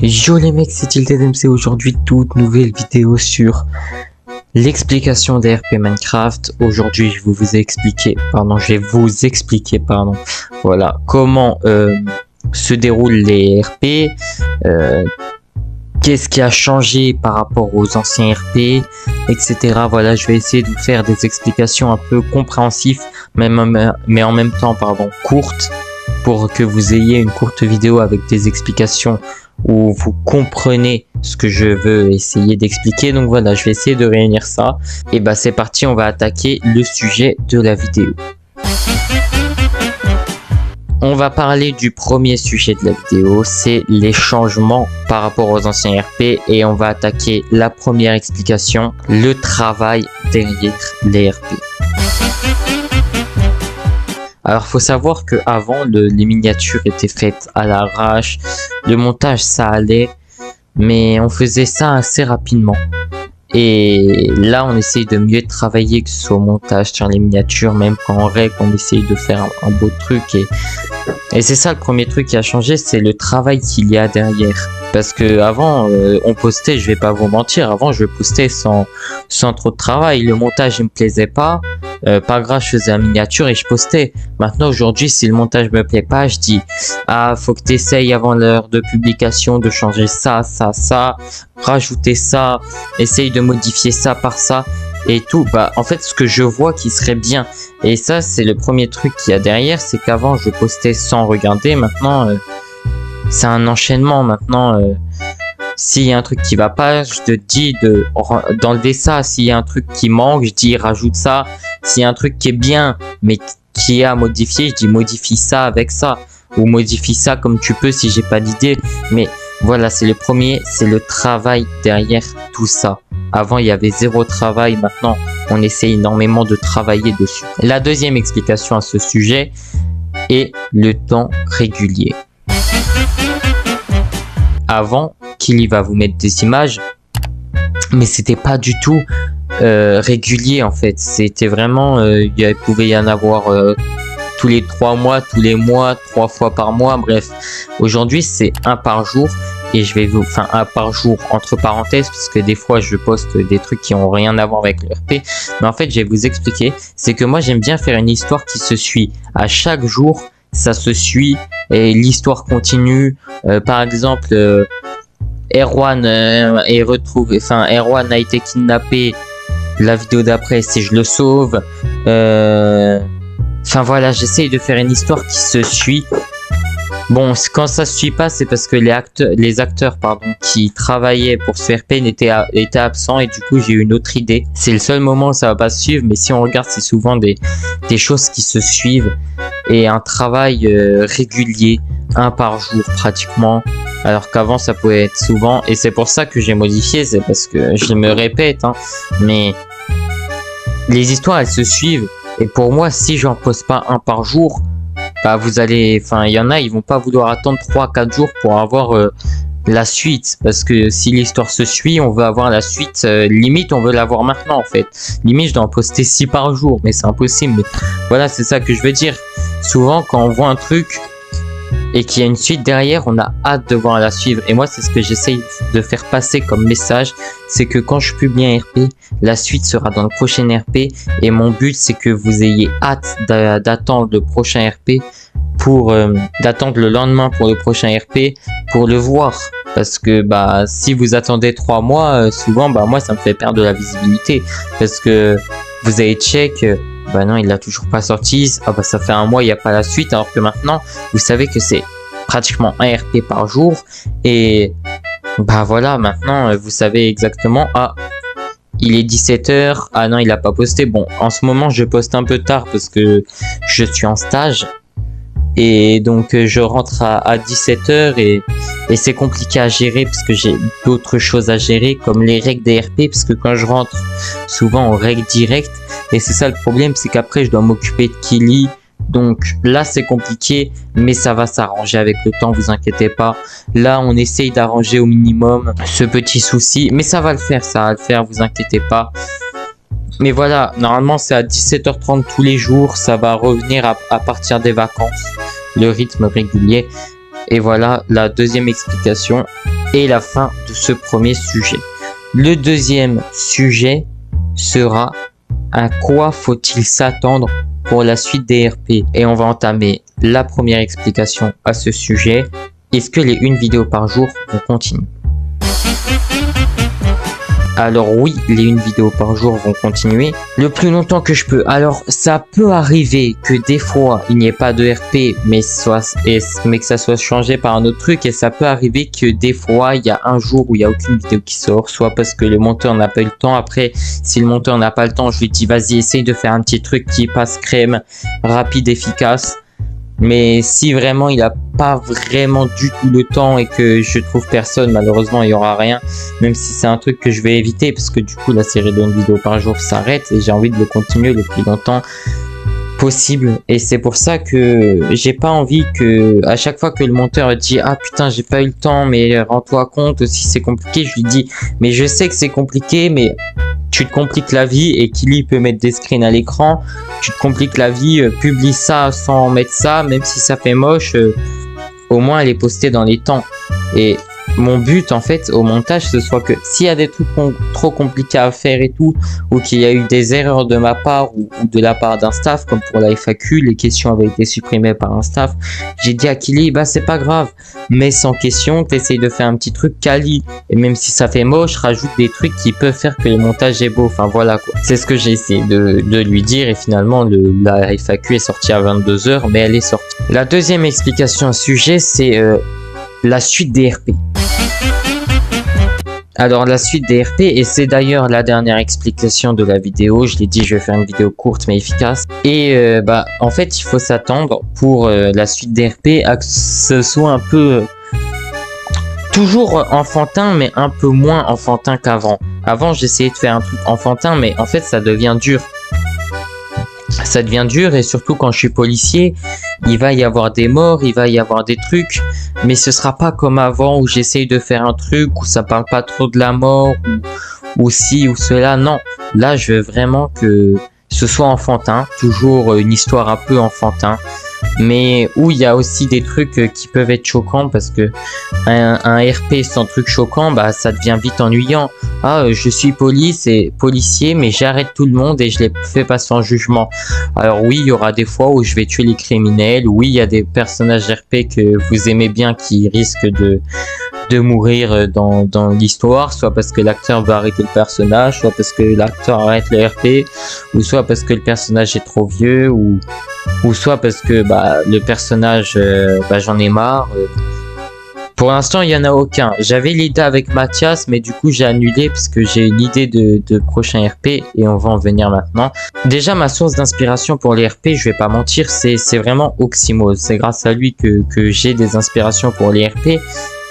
Yo les mecs, c'est TiltedMC. Aujourd'hui, toute nouvelle vidéo sur l'explication des RP Minecraft. Aujourd'hui, je vais vous expliquer, voilà, comment se déroulent les RP, qu'est-ce qui a changé par rapport aux anciens RP, etc. Voilà, je vais essayer de vous faire des explications un peu compréhensives, mais en même temps, courtes, pour que vous ayez une courte vidéo avec des explications où vous comprenez ce que je veux essayer d'expliquer. Donc voilà, je vais essayer de réunir ça. Et bah c'est parti, on va attaquer le sujet de la vidéo. On va parler du premier sujet de la vidéo, c'est les changements par rapport aux anciens RP, et on va attaquer la première explication, le travail derrière les RP. Alors faut savoir que avant les miniatures étaient faites à l'arrache, le montage ça allait, mais on faisait ça assez rapidement. Et là on essaye de mieux travailler, que ce soit au montage sur les miniatures, même quand on règle, on essaye de faire un beau truc. Et c'est ça le premier truc qui a changé, c'est le travail qu'il y a derrière. Parce que avant on postait, je vais pas vous mentir, avant je postais sans trop de travail, le montage il me plaisait pas. Pas grave, je faisais la miniature et je postais. Maintenant aujourd'hui, si le montage me plaît pas, je dis faut que tu essayes avant l'heure de publication de changer ça, rajouter ça, essaye de modifier ça par ça et tout. Bah en fait ce que je vois qui serait bien, et ça c'est le premier truc qu'il y a derrière, c'est qu'avant je postais sans regarder. Maintenant c'est un enchaînement. Maintenant s'il y a un truc qui va pas, je te dis d'enlever ça. S'il y a un truc qui manque, je dis rajoute ça. S'il y a un truc qui est bien mais qui est à modifier, je dis modifie ça avec ça, ou modifie ça comme tu peux si j'ai pas d'idée. Mais voilà, c'est le premier, c'est le travail derrière tout ça. Avant il y avait zéro travail, maintenant on essaie énormément de travailler dessus. La deuxième explication à ce sujet est le temps régulier. Avant, Killy va vous mettre des images, mais c'était pas du tout régulier en fait. C'était vraiment, il pouvait y en avoir tous les 3 mois, tous les mois, 3 fois par mois, bref. Aujourd'hui c'est un par jour, et un par jour entre parenthèses, parce que des fois je poste des trucs qui ont rien à voir avec le RP. Mais en fait je vais vous expliquer, c'est que moi j'aime bien faire une histoire qui se suit à chaque jour. Ça se suit et l'histoire continue. Par exemple, Erwan est retrouvé, Erwan a été kidnappé. La vidéo d'après, c'est je le sauve. Voilà, j'essaye de faire une histoire qui se suit. Bon, quand ça se suit pas, c'est parce que les acteurs qui travaillaient pour ce RP étaient absents, et du coup j'ai eu une autre idée. C'est le seul moment où ça va pas se suivre, mais si on regarde, c'est souvent des choses qui se suivent, et un travail régulier, un par jour pratiquement, alors qu'avant ça pouvait être souvent. Et c'est pour ça que j'ai modifié, c'est parce que je me répète, mais les histoires elles se suivent, et pour moi si j'en poste pas un par jour, vous allez, il y en a, ils vont pas vouloir attendre 3-4 jours pour avoir la suite, parce que si l'histoire se suit, on veut avoir la suite, limite on veut l'avoir maintenant en fait. Limite je dois en poster 6 par jour, mais c'est impossible. Mais voilà, c'est ça que je veux dire. Souvent quand on voit un truc et qu'il y a une suite derrière, on a hâte de voir la suivre. Et moi c'est ce que j'essaye de faire passer comme message, c'est que quand je publie un RP, la suite sera dans le prochain RP, et mon but c'est que vous ayez hâte d'attendre le prochain RP, pour d'attendre le lendemain pour le prochain RP pour le voir. Parce que si vous attendez 3 mois, souvent moi ça me fait perdre de la visibilité, parce que vous allez check, non il l'a toujours pas sorti, ça fait un mois il n'y a pas la suite, alors que maintenant vous savez que c'est pratiquement un RP par jour. Et voilà, maintenant vous savez exactement, il est 17h, non il a pas posté. Bon, en ce moment je poste un peu tard parce que je suis en stage, et donc je rentre à 17h, et c'est compliqué à gérer parce que j'ai d'autres choses à gérer, comme les règles des RP, parce que quand je rentre souvent en règle directe, et c'est ça le problème, c'est qu'après je dois m'occuper de Killy. Donc là c'est compliqué, mais ça va s'arranger avec le temps, vous inquiétez pas. Là on essaye d'arranger au minimum ce petit souci, mais ça va le faire, vous inquiétez pas. Mais voilà, normalement c'est à 17h30 tous les jours, ça va revenir à partir des vacances, le rythme régulier. Et voilà la deuxième explication et la fin de ce premier sujet. Le deuxième sujet sera à quoi faut-il s'attendre pour la suite des RP. Et on va entamer la première explication à ce sujet. Est-ce que les 1 vidéo par jour vont continuer? Alors oui, les 1 vidéo par jour vont continuer le plus longtemps que je peux. Alors ça peut arriver que des fois il n'y ait pas de RP mais que ça soit changé par un autre truc, et ça peut arriver que des fois il y a un jour où il n'y a aucune vidéo qui sort, soit parce que le monteur n'a pas eu le temps. Après, si le monteur n'a pas le temps, je lui dis vas-y, essaye de faire un petit truc qui passe crème, rapide, efficace. Mais si vraiment il a pas vraiment du tout le temps et que je trouve personne, malheureusement il y aura rien. Même si c'est un truc que je vais éviter parce que du coup la série de 1 vidéo par jour s'arrête et j'ai envie de le continuer le plus longtemps possible. Et c'est pour ça que j'ai pas envie que à chaque fois que le monteur dit ah putain j'ai pas eu le temps mais rends-toi compte aussi c'est compliqué, je lui dis mais je sais que c'est compliqué mais tu te compliques la vie. Et Kili peut mettre des screens à l'écran, tu te compliques la vie, publie ça sans mettre ça, même si ça fait moche, au moins elle est postée dans les temps. Et mon but en fait au montage ce soit que s'il y a des trucs trop compliqués à faire et tout, ou qu'il y a eu des erreurs de ma part ou de la part d'un staff, comme pour la FAQ, les questions avaient été supprimées par un staff, j'ai dit à Kili bah c'est pas grave, mais sans question, t'essayes de faire un petit truc quali, et même si ça fait moche, rajoute des trucs qui peuvent faire que le montage est beau. Enfin voilà quoi, c'est ce que j'ai essayé de lui dire. Et finalement la FAQ est sortie à 22 h, mais elle est sortie. La deuxième explication au sujet c'est la suite des RP. Alors la suite des RP, et c'est d'ailleurs la dernière explication de la vidéo, je l'ai dit, je vais faire une vidéo courte mais efficace. Et en fait il faut s'attendre pour la suite des RP à que ce soit un peu toujours enfantin, mais un peu moins enfantin qu'avant. Avant j'essayais de faire un truc enfantin, mais en fait ça devient dur. Ça devient dur, et surtout quand je suis policier, il va y avoir des morts, il va y avoir des trucs, mais ce sera pas comme avant où j'essaye de faire un truc où ça parle pas trop de la mort ou ci ou cela. Non, là je veux vraiment que ce soit enfantin, toujours une histoire un peu enfantin, mais où il y a aussi des trucs qui peuvent être choquants, parce que un RP sans truc choquant, bah ça devient vite ennuyant. Ah, je suis policier, mais j'arrête tout le monde et je les fais passer en jugement. Alors oui, il y aura des fois où je vais tuer les criminels. Oui, il y a des personnages RP que vous aimez bien qui risquent de mourir dans l'histoire, soit parce que l'acteur va arrêter le personnage, soit parce que l'acteur arrête le RP, ou soit parce que le personnage est trop vieux, ou soit parce que le personnage, j'en ai marre. Pour l'instant, il n'y en a aucun. J'avais l'idée avec Mathias, mais du coup, j'ai annulé parce que j'ai une idée de prochain RP et on va en venir maintenant. Déjà, ma source d'inspiration pour les RP, je vais pas mentir, c'est vraiment Oxymose. C'est grâce à lui que j'ai des inspirations pour les RP.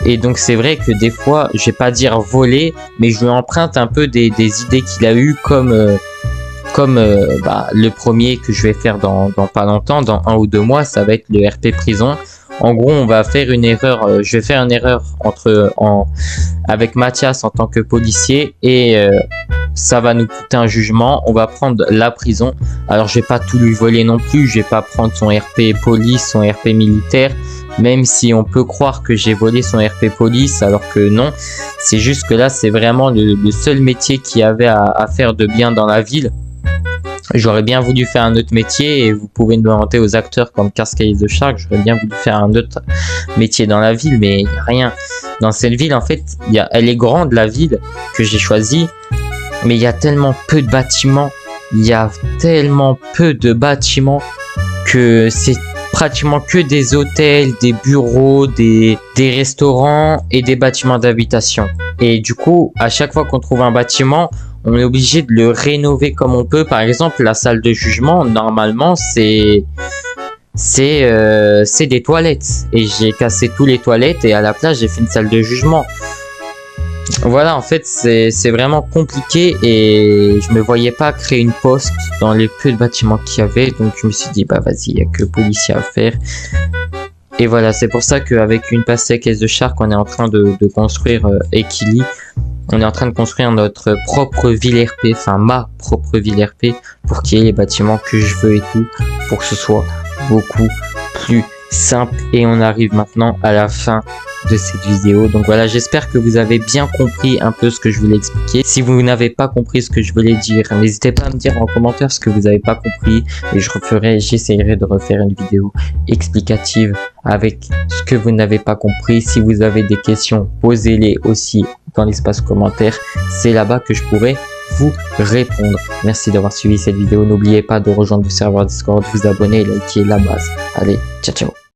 Et donc, c'est vrai que des fois, je vais pas dire voler, mais je lui emprunte un peu des idées qu'il a eues comme le premier que je vais faire dans pas longtemps, dans 1 ou 2 mois, ça va être le RP prison. En gros, on va faire une erreur, je vais faire une erreur avec Mathias en tant que policier, et ça va nous coûter un jugement. On va prendre la prison. Alors, je vais pas tout lui voler non plus, je vais pas prendre son RP police, son RP militaire, même si on peut croire que j'ai volé son RP police, alors que non. C'est juste que là, c'est vraiment le seul métier qu'il y avait à faire de bien dans la ville. J'aurais bien voulu faire un autre métier, et vous pouvez demander aux acteurs comme Cascade the Shark, j'aurais bien voulu faire un autre métier dans la ville, mais il n'y a rien. Dans cette ville, en fait, elle est grande, la ville que j'ai choisie, mais il y a tellement peu de bâtiments, que c'est pratiquement que des hôtels, des bureaux, des restaurants et des bâtiments d'habitation. Et du coup, à chaque fois qu'on trouve un bâtiment, on est obligé de le rénover comme on peut. Par exemple, la salle de jugement, normalement, c'est des toilettes. Et j'ai cassé tous les toilettes et à la place, j'ai fait une salle de jugement. Voilà, en fait, c'est vraiment compliqué et je me voyais pas créer une poste dans les peu de bâtiments qu'il y avait. Donc, je me suis dit, vas-y, il n'y a que policier à faire. Et voilà, c'est pour ça qu'avec une pastèque The Shark, on est en train de construire Ekili. On est en train de construire notre propre ville RP, enfin ma propre ville RP, pour qu'il y ait les bâtiments que je veux et tout, pour que ce soit beaucoup plus simple. Et on arrive maintenant à la fin de cette vidéo. Donc voilà, j'espère que vous avez bien compris un peu ce que je voulais expliquer. Si vous n'avez pas compris ce que je voulais dire, n'hésitez pas à me dire en commentaire ce que vous n'avez pas compris et j'essaierai de refaire une vidéo explicative avec ce que vous n'avez pas compris. Si vous avez des questions, posez-les aussi dans l'espace commentaire. C'est là-bas que je pourrai vous répondre. Merci d'avoir suivi cette vidéo. N'oubliez pas de rejoindre le serveur Discord, vous abonner et liker la base. Allez, ciao ciao.